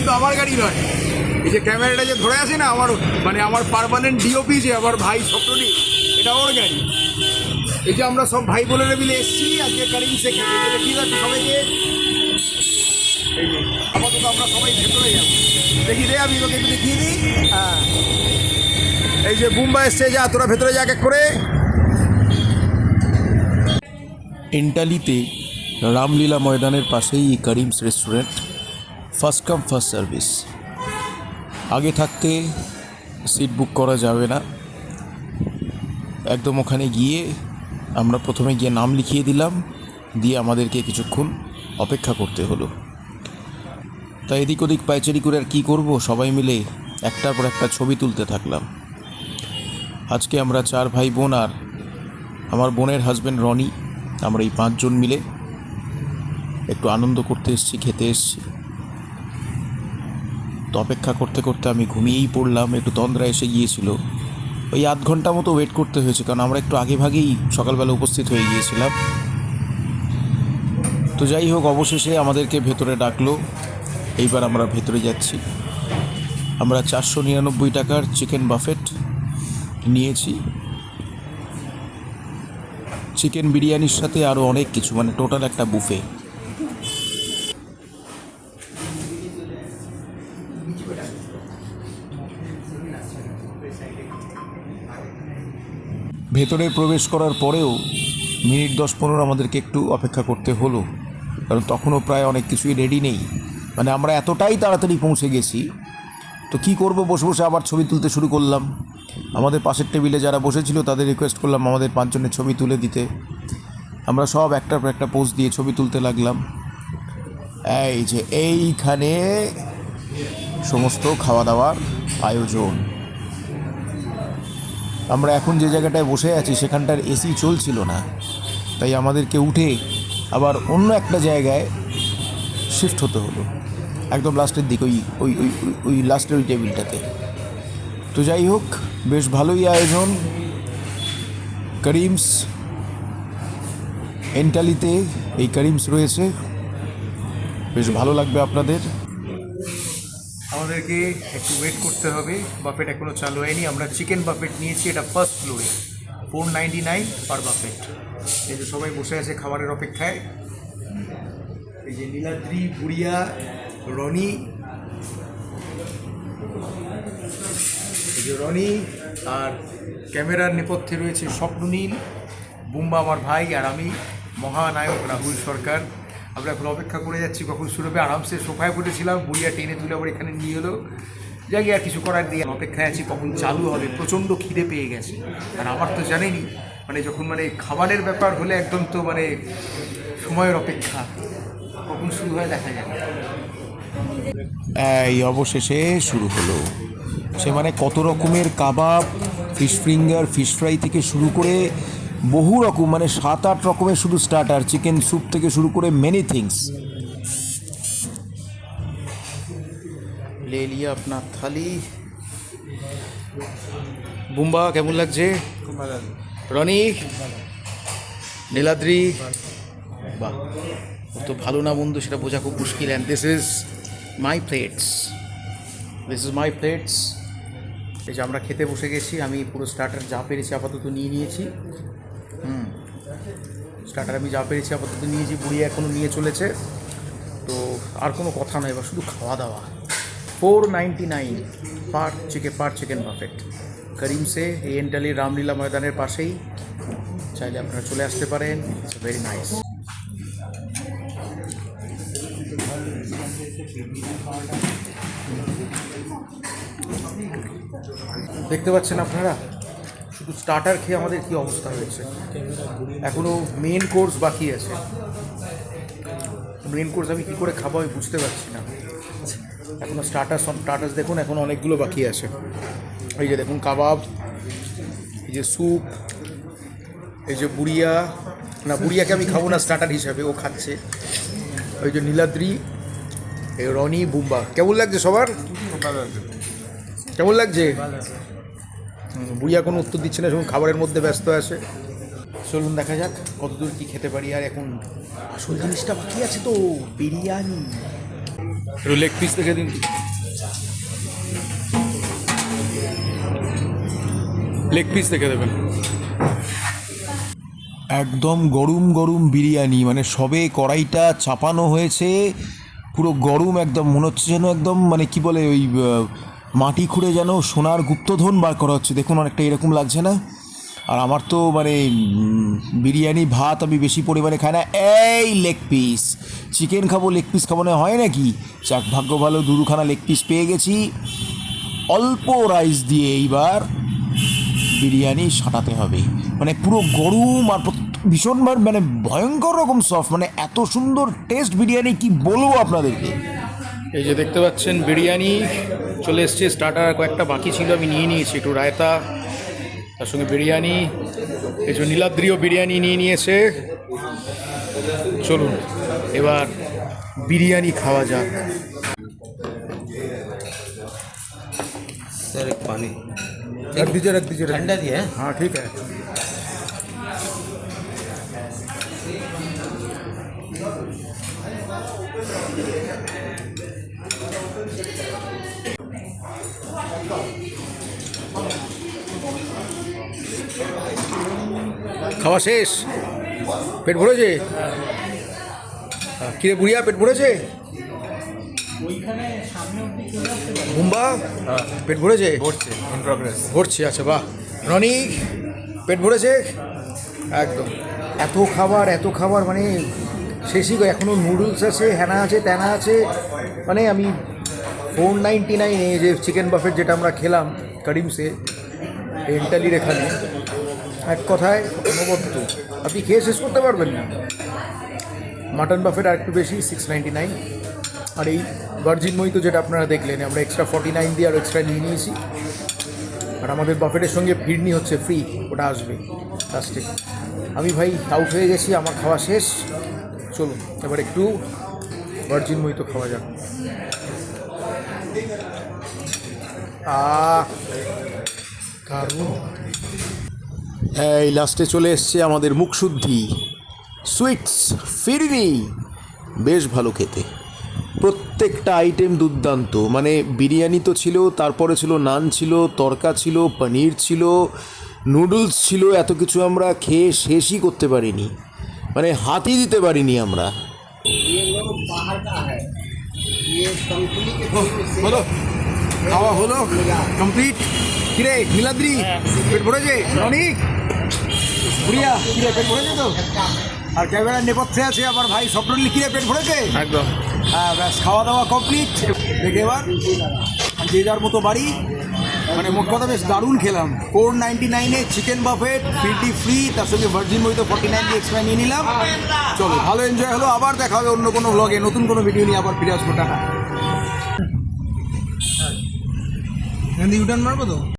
কিন্তু আমার গাড়ি নয়। এই যে ক্যামেরাটা যে ধরে আছে না, আমার পার্মানেন্ট ডিওপি যে আমার ভাই স্বপ্নটি, এটা ওর গাড়ি। এই যে আমরা সব ভাই বোনেরা মিলে এসেছি আজকে কারিমসে খেতে। ঠিক আছে সবাইকে, এই যে আপাতত আমরা সবাই ভেতরে যাবো। দেখি রে, আমি তোকে একটু দেখিয়ে দিই। হ্যাঁ, এই যে বুম্বা এসছে, যা তোরা ভেতরে যা এক করে। এন্টালিতে রামলীলা ময়দানের পাশেই এই Karim's restaurant. First come first service. আগে থাকতে সিট বুক করা যাবে না। একদম ওখানে গিয়ে আমরা প্রথমে গিয়ে নাম লিখিয়ে দিলাম, দিয়ে আমাদেরকে কিছুক্ষণ অপেক্ষা করতে হলো। তাই এদিক ওদিক পায়চারি করে আর কী করবো, সবাই মিলে একটার পর একটা ছবি তুলতে থাকলাম। আজকে আমরা 4 ভাই বোন আর আমার বোনের হাজব্যান্ড রনি, আমরা এই 5 জন মিলে একটু আনন্দ করতে এসেছি, খেতে এসেছি। তো অপেক্ষা করতে করতে আমি ঘুমিয়েই পড়লাম। একটু তন্দ্রা এসে গিয়েছিল, ওই আধ ঘন্টা মতো ওয়েট করতে হয়েছে, কারণ আমরা একটু আগে ভাগেই সকালবেলা উপস্থিত হয়ে গিয়েছিলাম। তো যাই হোক, অবশেষে আমাদেরকে ভেতরে ডাকলো। এইবার আমরা ভেতরে যাচ্ছি। আমরা 499 টাকার চিকেন বাফেট নিয়েছি, চিকেন বিরিয়ানির সাথে আরও অনেক কিছু, মানে টোটাল একটা বুফে। ভেতরে প্রবেশ করার পরেও মিনিট 10-15 আমাদেরকে একটু অপেক্ষা করতে হলো, কারণ তখনও প্রায় অনেক কিছুই রেডি নেই। মানে আমরা এতটাই তাড়াতাড়ি পৌঁছে গেছি, তো কী করব, বসে বসে আবার ছবি তুলতে শুরু করলাম। আমাদের পাশের টেবিলে যারা বসেছিল তাদের রিকোয়েস্ট করলাম আমাদের 5 জনের ছবি তুলে দিতে। আমরা সব একটার পর একটা পোজ দিয়ে ছবি তুলতে লাগলাম। এই যে এইখানে সমস্ত খাওয়া দাওয়ার আয়োজন। আমরা এখন যে জায়গাটায় বসে আছি সেখানটার এসি চলছিল না, তাই আমাদেরকে উঠে আবার অন্য একটা জায়গায় শিফট হতে হলো, একদম লাস্টের দিকে, ওই লাস্টের ওই টেবিলটাতে। তো যাই হোক, বেশ ভালোই আয়োজন। করিমস এন্টালিতে এই করিমস রয়েছে, বেশ ভালো লাগবে আপনাদের। আমাদেরকে একটু ওয়েট করতে হবে, বাফেট এখনও চালু হয়নি। আমরা চিকেন বাফেট নিয়েছি, এটা ফার্স্ট ফ্লোরে, 499 পার বাফেট। এই যে সবাই বসে আছে খাবারের অপেক্ষায়। এই যে নীলাদ্রি, বুড়িয়া, রনি, এই যে রনি, আর ক্যামেরার নেপথ্যে রয়েছে স্বপ্ননীল, বুম্বা আমার ভাই, আর আমি মহানায়ক রাহুল সরকার। আমরা এখন অপেক্ষা করে যাচ্ছি কখন শুরু হবে। আরামসে সোফায় বসেছিলাম, বুড়িয়া টেনে তুলে আবার এখানে নিয়ে এলো। যাকে আর কিছু করার দিয়ে অপেক্ষায় আছি কখন চালু হবে। প্রচণ্ড খিদে পেয়ে গেছে, আর আমার তো জানেনই, মানে যখন খাবারের ব্যাপার হলে একদম তো সময়ের অপেক্ষা, কখন শুরু হয় দেখা যায়। এই অবশেষে শুরু হলো। সে কত রকমের কাবাব, ফিশ ফিঙ্গার, ফিশ ফ্রাই থেকে শুরু করে বহু রকম, 7-8 রকমের শুধু স্টার্টার, চিকেন স্যুপ থেকে শুরু করে মেনি থিংস। ले लिया अपना थाली। বুম্বা কেমন লাগছে? রনি, নীলাদ্রি, বাহ, তো ভালো না বন্ধু সেটা বোঝা খুব মুশকিল। And this is my plates, এই যে আমরা খেতে বসে গেছি। আমি পুরো স্টার্টার যা পেরেছি আপাতত নিয়ে নিয়েছি। স্টার্টার আমি যা পেরেছি আপাতত নিয়েছি, বুড়িয়া এখনও নিয়ে চলেছে। তো আর কোনো কথা নয়, এবার শুধু খাওয়া দাওয়া। 499 পার চিকেন বাফেট, করিমসে, এই এন্টালি রামলীলা ময়দানের পাশেই। চাইলে আপনারা চলে আসতে পারেন, ইটস ভেরি নাইস। দেখতে পাচ্ছেন আপনারা, শুধু স্টার্টার খেয়ে আমাদের কী অবস্থা হয়েছে। এখনও মেন কোর্স বাকি আছে। মেন কোর্স আমি কী করে খাবো আমি বুঝতে পারছি না। এখনও স্টার্টার্স দেখুন, এখন অনেকগুলো বাকি আছে। এই যে দেখুন কাবাব, এই যে স্যুপ, এই যে বুড়িয়াকে আমি খাবো না স্টার্টার হিসাবে, ও খাচ্ছে। ওই যে নীলাদ্রি, এই রনি, বুম্বা। কেমন লাগছে সবার? কেমন লাগছে? বুড়িয়া কোনো উত্তর দিচ্ছে না, এখন খাবারের মধ্যে ব্যস্ত আছে। চলুন দেখা যাক কতদূর কী খেতে পারি। আর এখন আসল জিনিসটা বাকি আছে তো, বিরিয়ানি। একটু লেগ পিস দেখে দিন, লেগ পিস দেখে দেবেন। একদম গরম গরম বিরিয়ানি, মানে সবে কড়াইটা চাপানো হয়েছে, পুরো গরম একদম, মনে হচ্ছে যেন একদম মানে কি বলে ওই মাটি খুঁড়ে যেন সোনার গুপ্তধন বার করা হচ্ছে, দেখুন অনেকটা এরকম লাগছে না? আর আমার তো মানে বিরিয়ানি ভাত আমি বেশি পরিমাণে খাই না, এই লেগ পিস, চিকেন খাবো লেগ পিস খাবো না, হয় নাকি? যাক ভাগ্য ভালো, দুখানা লেগ পিস পেয়ে গেছি, অল্প রাইস দিয়ে এইবার বিরিয়ানি সাঁটাতে হবে। মানে পুরো গরম আর ভীষণ মানে ভয়ঙ্কর রকম সফট, মানে এত সুন্দর টেস্ট বিরিয়ানি, কি বলবো আপনাদেরকে। এই যে দেখতে পাচ্ছেন বিরিয়ানি চলে এসছে, স্টার্টার কয়েকটা বাকি ছিল আমি নিয়ে নিয়েছি, একটু রায়তা, তার সঙ্গে বিরিয়ানি, এই যে নীলাদ্রিও বিরিয়ানি নিয়ে নিয়েছে। চলুন এবার বিরিয়ানি খাওয়া যাক। सर एक पानी रख दीजिए ठंडा दिया है। हाँ ठीक है। খাওয়া শেষ, পেট ভরেছে? কিরে বুড়িয়া, পেট ভরেছে? বুম্বা পেট ভরেছে? ভরছে ইন প্রোগ্রেস। ভরছে, আচ্ছা বাহ। রনি পেট ভরেছে একদম? এত খাবার মানে শেষই গো, এখনও নুডলস আছে, হ্যানা আছে, ত্যানা আছে, মানে আমি 499 যে চিকেন বাফেট যেটা আমরা খেলাম করিমসে এন্টালির এখানে, এক কথায় অনবদ্য, আপনি খেয়ে শেষ করতে পারবেন না। মাটন বাফেট আর একটু বেশি 699, আর এই ভার্জিন মোহিতো যেটা আপনারা দেখলেন আমরা এক্সট্রা 49 দিয়ে আর এক্সট্রা নিয়ে নিয়েছি। আর আমাদের বাফেটের সঙ্গে ফিরনি হচ্ছে ফ্রি, ওটা আসবে লাস্টে। আমি ভাই আউট হয়ে গেছি, আমার খাওয়া শেষ। চলুন এবার একটু ভার্জিন মোহিতো খাওয়া যাক। দারুণ। এই লাস্টে চলে এসছে আমাদের মুখশুদ্ধি সুইটস ফিরনি, বেশ ভালো খেতে, প্রত্যেকটা আইটেম দুর্দান্ত। মানে বিরিয়ানি তো ছিল, তারপরে ছিল নান ছিল, তরকা ছিল, পনির ছিল, নুডলস ছিল, এত কিছু আমরা খেয়ে শেষই করতে পারিনি, মানে হাতই দিতে পারিনি আমরা। হলো খাওয়া হলো কমপ্লিট। কিরে নীলাদ্রি পেট ভরেছে? অনেক বুড়িয়া কিরে পেট ভরেছে তো? আর ক্যামেরার নেপথ্যে আছে আমার ভাই স্বপ্নলি, কিরে পেট ভরেছে? একদম। হ্যাঁ ব্যাস, খাওয়া দাওয়া কমপ্লিট। দেখে এবার যে যার মতো বাড়ি। মানে মোট কথা বেশ দারুণ খেলাম। 499 চিকেন বাফেট, ফ্রি, তার সঙ্গে ভার্জিন মোহিতো 49 দিয়ে এক্সট্রা নিয়ে নিলাম। চলো ভালো এনজয় হলো, আবার দেখা হবে অন্য কোনো ব্লগে, নতুন কোনো ভিডিও নিয়ে আবার ফিরে আসবো। টাকা ইউটার্ন মারবো তো।